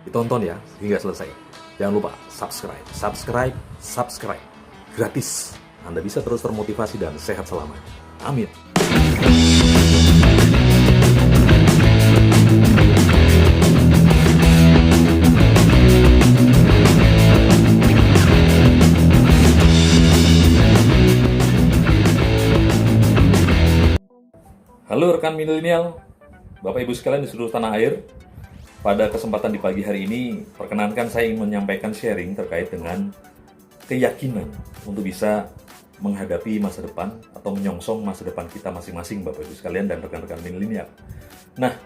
Ditonton ya hingga selesai. Jangan lupa subscribe, gratis. Anda bisa terus termotivasi dan sehat selamanya. Amin. Halo rekan milenial, Bapak Ibu sekalian di seluruh tanah air. Pada kesempatan di pagi hari ini, perkenankan saya ingin menyampaikan sharing terkait dengan keyakinan untuk bisa menghadapi masa depan atau menyongsong masa depan kita masing-masing, Bapak Ibu sekalian dan rekan-rekan milenial. Nah,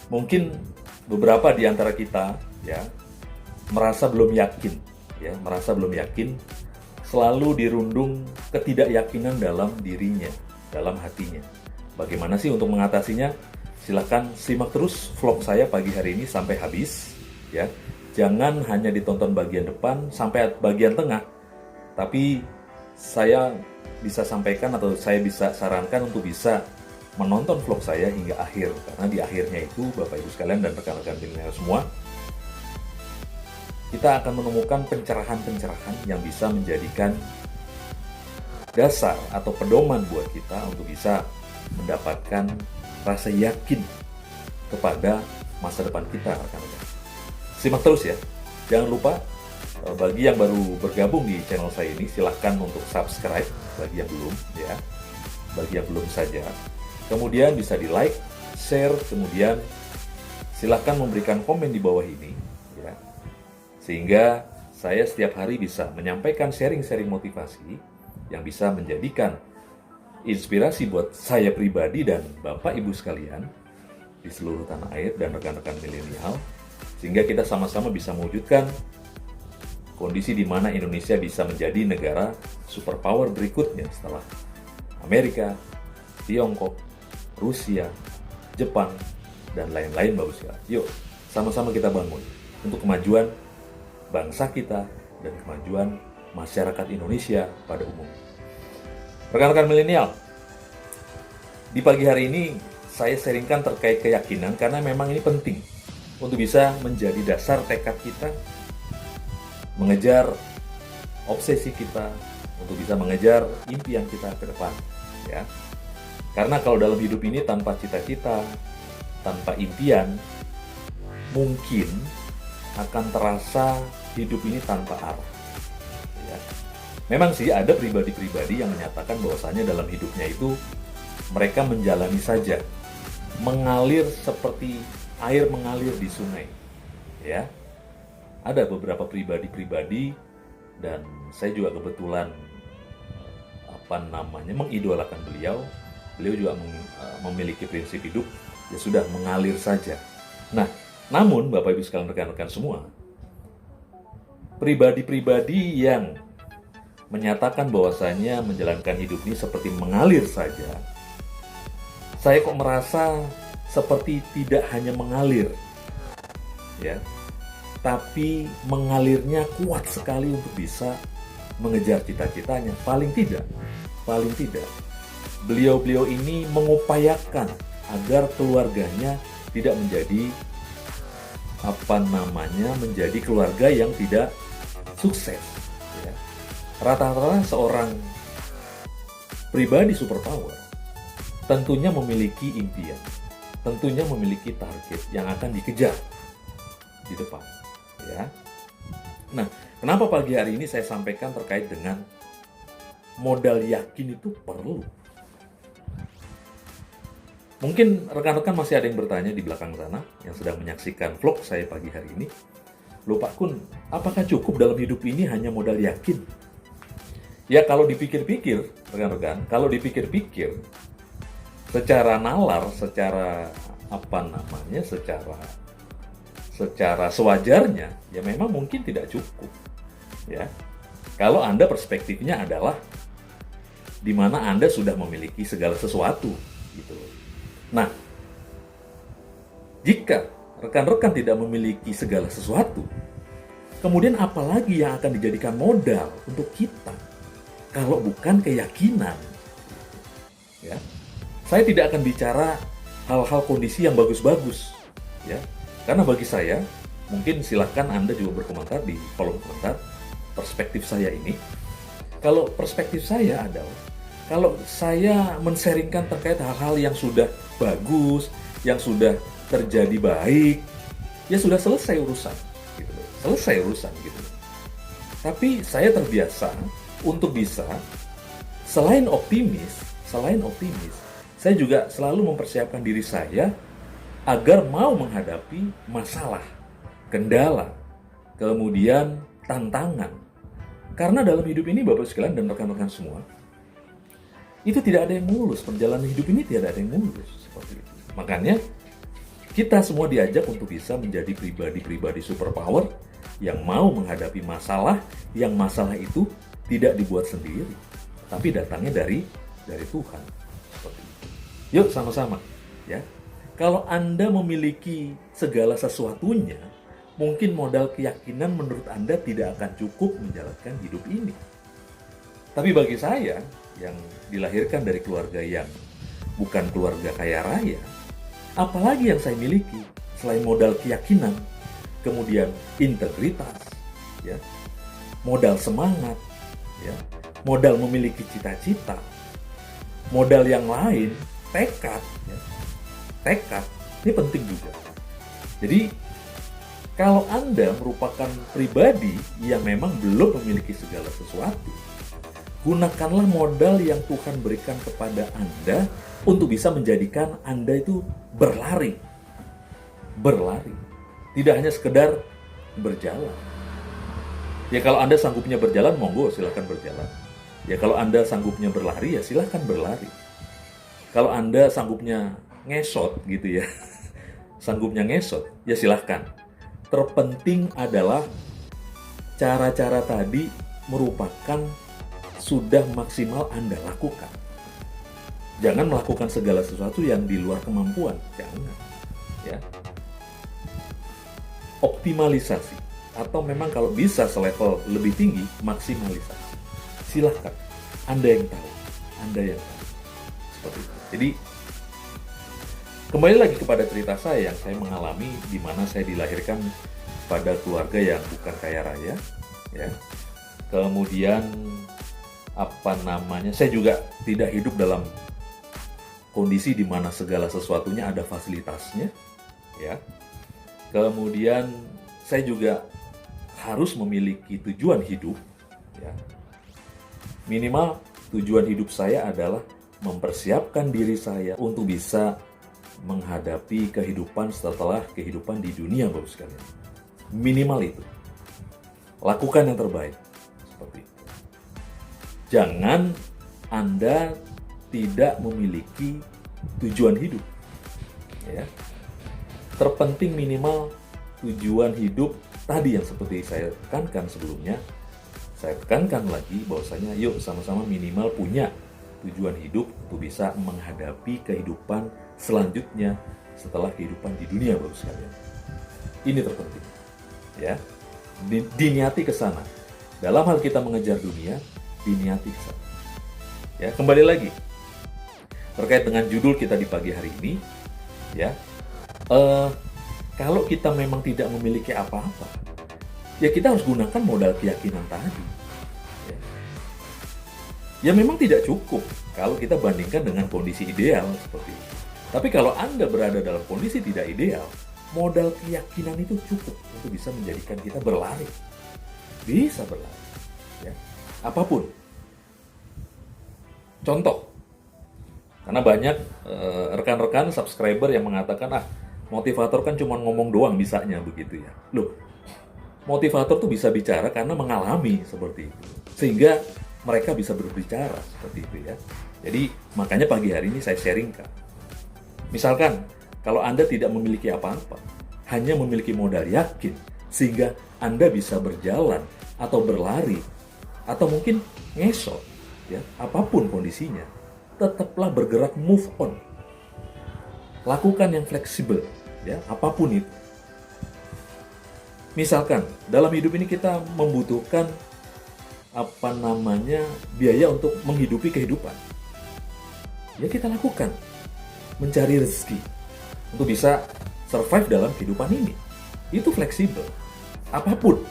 mungkin beberapa di antara kita merasa belum yakin, selalu dirundung ketidakyakinan dalam dirinya, dalam hatinya. Bagaimana sih untuk mengatasinya? Silahkan simak terus vlog saya pagi hari ini sampai habis ya. Jangan hanya ditonton bagian depan sampai bagian tengah, tapi saya bisa sampaikan atau saya bisa sarankan untuk bisa menonton vlog saya hingga akhir, karena di akhirnya itu Bapak Ibu sekalian dan rekan-rekan milenial semua, kita akan menemukan pencerahan-pencerahan yang bisa menjadikan dasar atau pedoman buat kita untuk bisa mendapatkan rasa yakin kepada masa depan kita, rekan-rekan. Simak terus ya. Jangan lupa, bagi yang baru bergabung di channel saya ini, silahkan untuk subscribe bagi yang belum ya. Bagi yang belum saja. Kemudian bisa di like, share, kemudian silahkan memberikan komen di bawah ini ya. Sehingga saya setiap hari bisa menyampaikan sharing-sharing motivasi yang bisa menjadikan inspirasi buat saya pribadi dan Bapak Ibu sekalian di seluruh tanah air dan rekan-rekan milenial, sehingga kita sama-sama bisa mewujudkan kondisi di mana Indonesia bisa menjadi negara superpower berikutnya setelah Amerika, Tiongkok, Rusia, Jepang, dan lain-lain, Bapak sekalian. Yuk, sama-sama kita bangun untuk kemajuan bangsa kita dan kemajuan masyarakat Indonesia pada umumnya. Rekan-rekan milenial, di pagi hari ini saya sharingkan terkait keyakinan karena memang ini penting untuk bisa menjadi dasar tekad kita mengejar obsesi kita, untuk bisa mengejar impian kita ke depan ya. Karena kalau dalam hidup ini tanpa cita-cita, tanpa impian, mungkin akan terasa hidup ini tanpa arah ya. Memang sih ada pribadi-pribadi yang menyatakan bahwasanya dalam hidupnya itu mereka menjalani saja, mengalir seperti air mengalir di sungai. Ya. Ada beberapa pribadi-pribadi dan saya juga kebetulan mengidolakan beliau. Beliau juga memiliki prinsip hidup ya sudah mengalir saja. Nah, namun Bapak Ibu sekalian rekan-rekan semua, pribadi-pribadi yang menyatakan bahwasanya menjalankan hidup ini seperti mengalir saja, saya kok merasa seperti tidak hanya mengalir ya, tapi mengalirnya kuat sekali untuk bisa mengejar cita-citanya. Paling tidak beliau-beliau ini mengupayakan agar keluarganya tidak menjadi menjadi keluarga yang tidak sukses ya. Rata-rata seorang pribadi superpower tentunya memiliki impian, tentunya memiliki target yang akan dikejar di depan ya. Nah, kenapa pagi hari ini saya sampaikan terkait dengan modal yakin itu perlu? Mungkin rekan-rekan masih ada yang bertanya di belakang sana yang sedang menyaksikan vlog saya pagi hari ini. Loh Pak Kun, apakah cukup dalam hidup ini hanya modal yakin? Ya kalau dipikir-pikir, rekan-rekan, secara nalar, secara sewajarnya, ya memang mungkin tidak cukup. Ya, kalau Anda perspektifnya adalah di mana Anda sudah memiliki segala sesuatu, gitu. Nah, jika rekan-rekan tidak memiliki segala sesuatu, kemudian apalagi yang akan dijadikan modal untuk kita kalau bukan keyakinan? Ya, saya tidak akan bicara hal-hal kondisi yang bagus-bagus, ya, karena bagi saya Mungkin silahkan Anda juga berkomentar di kolom komentar perspektif saya ini. Kalau perspektif saya adalah, kalau saya men-sharingkan terkait hal-hal yang sudah bagus, yang sudah terjadi baik, ya sudah selesai urusan, gitu. Selesai urusan, gitu. Tapi saya terbiasa untuk bisa, selain optimis, saya juga selalu mempersiapkan diri saya agar mau menghadapi masalah, kendala, kemudian tantangan. Karena dalam hidup ini, Bapak sekalian dan rekan-rekan semua, itu tidak ada yang mulus. Perjalanan hidup ini tidak ada yang mulus. Seperti itu. Makanya, kita semua diajak untuk bisa menjadi pribadi-pribadi superpower yang mau menghadapi masalah, yang masalah itu tidak dibuat sendiri, tapi datangnya dari Tuhan. Seperti itu. Yuk sama-sama, ya. Kalau Anda memiliki segala sesuatunya, mungkin modal keyakinan menurut Anda tidak akan cukup menjalankan hidup ini. Tapi bagi saya, yang dilahirkan dari keluarga yang bukan keluarga kaya raya, apalagi yang saya miliki selain modal keyakinan, kemudian integritas, ya, modal semangat, ya, modal memiliki cita-cita, modal yang lain, tekad, ya. Tekad ini penting juga. Jadi kalau Anda merupakan pribadi yang memang belum memiliki segala sesuatu, gunakanlah modal yang Tuhan berikan kepada Anda untuk bisa menjadikan Anda itu berlari. Berlari. Tidak hanya sekedar berjalan. Ya kalau Anda sanggupnya berjalan, monggo silahkan berjalan. Ya kalau Anda sanggupnya berlari, ya silahkan berlari. Kalau Anda sanggupnya ngesot gitu ya, sanggupnya ngesot, ya silahkan. Terpenting adalah cara-cara tadi merupakan sudah maksimal Anda lakukan. Jangan melakukan segala sesuatu yang di luar kemampuan, jangan. Ya. Optimalisasi, atau memang kalau bisa selevel lebih tinggi, maksimalisasi. Silahkan, Anda yang tahu, seperti itu. Jadi kembali lagi kepada cerita saya yang saya mengalami, di mana saya dilahirkan pada keluarga yang bukan kaya raya, ya. Kemudian saya juga tidak hidup dalam kondisi di mana segala sesuatunya ada fasilitasnya, ya. Kemudian saya juga harus memiliki tujuan hidup, ya. Minimal tujuan hidup saya adalah mempersiapkan diri saya untuk bisa menghadapi kehidupan setelah kehidupan di dunia, Bapak sekalian. Minimal itu. Lakukan yang terbaik. Seperti itu. Jangan Anda tidak memiliki tujuan hidup. Ya. Terpenting minimal tujuan hidup tadi yang seperti saya tekankan sebelumnya. Saya tekankan lagi bahwasanya yuk sama-sama minimal punya tujuan hidup untuk bisa menghadapi kehidupan selanjutnya setelah kehidupan di dunia, Bapak sekalian. Ini terpenting, ya. Diniati ke sana. Dalam hal kita mengejar dunia, diniati ke sana. Ya, kembali lagi terkait dengan judul kita di pagi hari ini, ya. Kalau kita memang tidak memiliki apa-apa, ya kita harus gunakan modal keyakinan tadi. Ya memang tidak cukup kalau kita bandingkan dengan kondisi ideal seperti itu. Tapi kalau Anda berada dalam kondisi tidak ideal, modal keyakinan itu cukup untuk bisa menjadikan kita berlari. Bisa berlari. Ya. Apapun. Contoh. Karena banyak rekan-rekan subscriber yang mengatakan, motivator kan cuma ngomong doang bisanya begitu ya. Loh, motivator tuh bisa bicara karena mengalami seperti itu. Sehingga mereka bisa berbicara seperti itu ya. Jadi makanya pagi hari ini saya sharingkan. Misalkan kalau Anda tidak memiliki apa-apa, hanya memiliki modal yakin, sehingga Anda bisa berjalan atau berlari atau mungkin ngesot, ya apapun kondisinya, tetaplah bergerak, move on. Lakukan yang fleksibel, ya apapun itu. Misalkan dalam hidup ini kita membutuhkan biaya untuk menghidupi kehidupan. Ya kita lakukan, mencari rezeki untuk bisa survive dalam kehidupan ini. itu fleksibel. Apapun,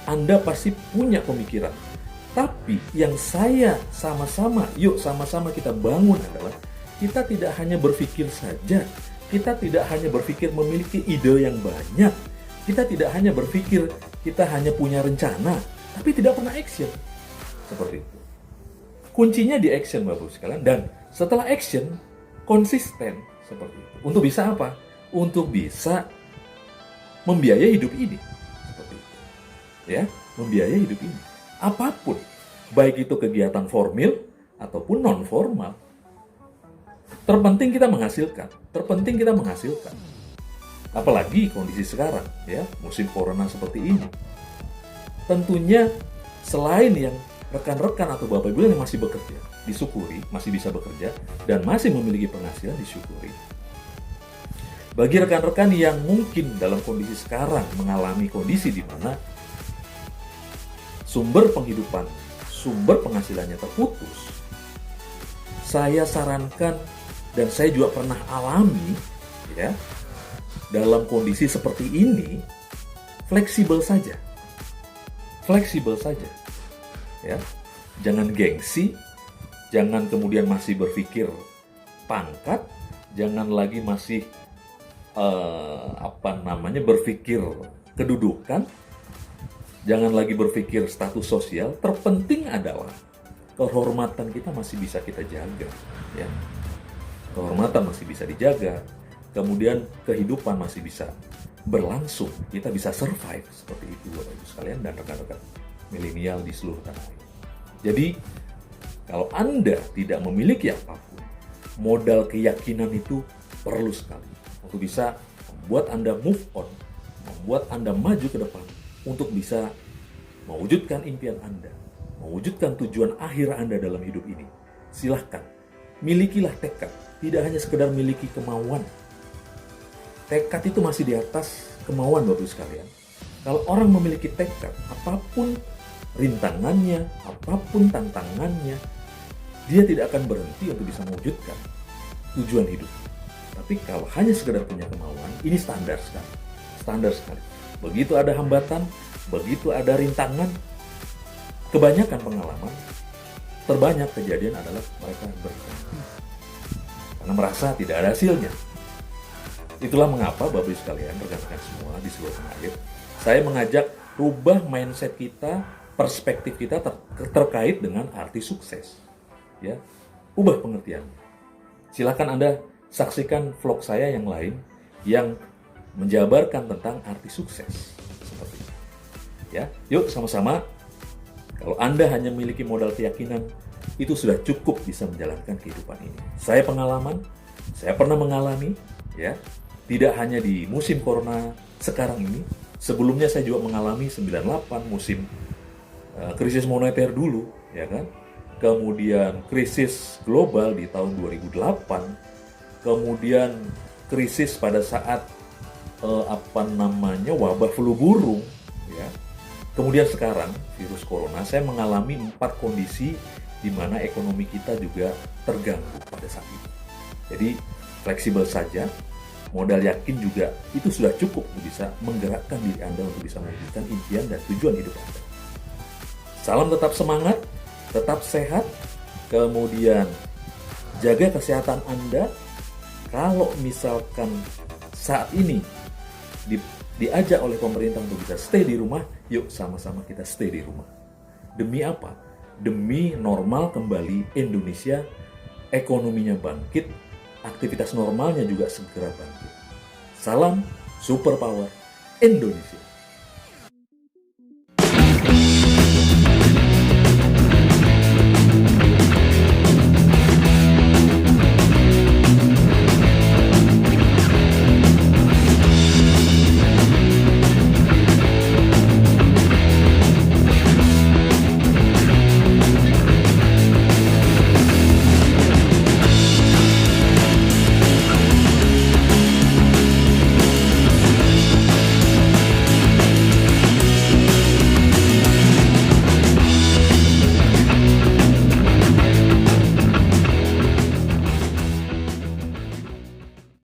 Anda pasti punya pemikiran. Tapi yang saya yuk sama-sama kita bangun adalah kita tidak hanya berpikir saja. Kita tidak hanya berpikir memiliki ide yang banyak. Kita tidak hanya berpikir kita hanya punya rencana, tapi tidak pernah action. Seperti itu. Kuncinya di action, Bapak sekalian. Dan setelah action, konsisten. Seperti itu. Untuk bisa apa? Untuk bisa membiayai hidup ini. Seperti itu. Ya, membiayai hidup ini. Apapun, baik itu kegiatan formal ataupun non formal. Terpenting kita menghasilkan. Apalagi kondisi sekarang, ya, musim corona seperti ini. Tentunya selain yang rekan-rekan atau Bapak Ibu yang masih bekerja, disyukuri, masih bisa bekerja dan masih memiliki penghasilan, disyukuri. Bagi rekan-rekan yang mungkin dalam kondisi sekarang mengalami kondisi di mana sumber penghidupan, sumber penghasilannya terputus, saya sarankan dan saya juga pernah alami, ya, dalam kondisi seperti ini, fleksibel saja, ya, jangan gengsi, jangan kemudian masih berpikir pangkat, jangan lagi masih berpikir kedudukan, jangan lagi berpikir status sosial. Terpenting adalah kehormatan kita masih bisa kita jaga, ya. Kehormatan masih bisa dijaga, kemudian kehidupan masih bisa berlangsung, kita bisa survive seperti itu, Bapak Ibu sekalian dan rekan-rekan milenial di seluruh tanah air. Jadi, kalau Anda tidak memiliki apapun, modal keyakinan itu perlu sekali untuk bisa membuat Anda move on, membuat Anda maju ke depan untuk bisa mewujudkan impian Anda, mewujudkan tujuan akhir Anda dalam hidup ini. Silahkan, milikilah tekad, tidak hanya sekedar miliki kemauan. Tekad itu masih di atas kemauan, Bapak Ibu sekalian. Kalau orang memiliki tekad, apapun rintangannya, apapun tantangannya, dia tidak akan berhenti untuk bisa mewujudkan tujuan hidup. Tapi kalau hanya sekedar punya kemauan, ini standar sekali. Begitu ada hambatan, begitu ada rintangan, kebanyakan pengalaman, terbanyak kejadian adalah mereka berhenti karena merasa tidak ada hasilnya. Itulah mengapa Bapak Ibu sekalian, rekan-rekan semua di seluruh tanah air, saya mengajak rubah mindset kita, perspektif kita terkait dengan arti sukses. Ya, ubah pengertiannya. Silakan Anda saksikan vlog saya yang lain yang menjabarkan tentang arti sukses. Seperti itu. Ya, yuk sama-sama. Kalau Anda hanya memiliki modal keyakinan, itu sudah cukup bisa menjalankan kehidupan ini. Saya pernah mengalami, ya, tidak hanya di musim corona sekarang ini. Sebelumnya saya juga mengalami 98 musim krisis moneter dulu, ya kan? Kemudian krisis global di tahun 2008, kemudian krisis pada saat wabah flu burung, ya. Kemudian sekarang virus corona, saya mengalami 4 kondisi di mana ekonomi kita juga terganggu pada saat ini. Jadi fleksibel saja, modal yakin juga itu sudah cukup untuk bisa menggerakkan diri Anda untuk bisa mewujudkan impian dan tujuan hidup Anda. Salam tetap semangat, tetap sehat, kemudian jaga kesehatan Anda. Kalau misalkan saat ini diajak oleh pemerintah untuk bisa stay di rumah, yuk sama-sama kita stay di rumah. Demi apa? Demi normal kembali Indonesia, ekonominya bangkit, aktivitas normalnya juga segera bangkit. Salam Superpower Indonesia.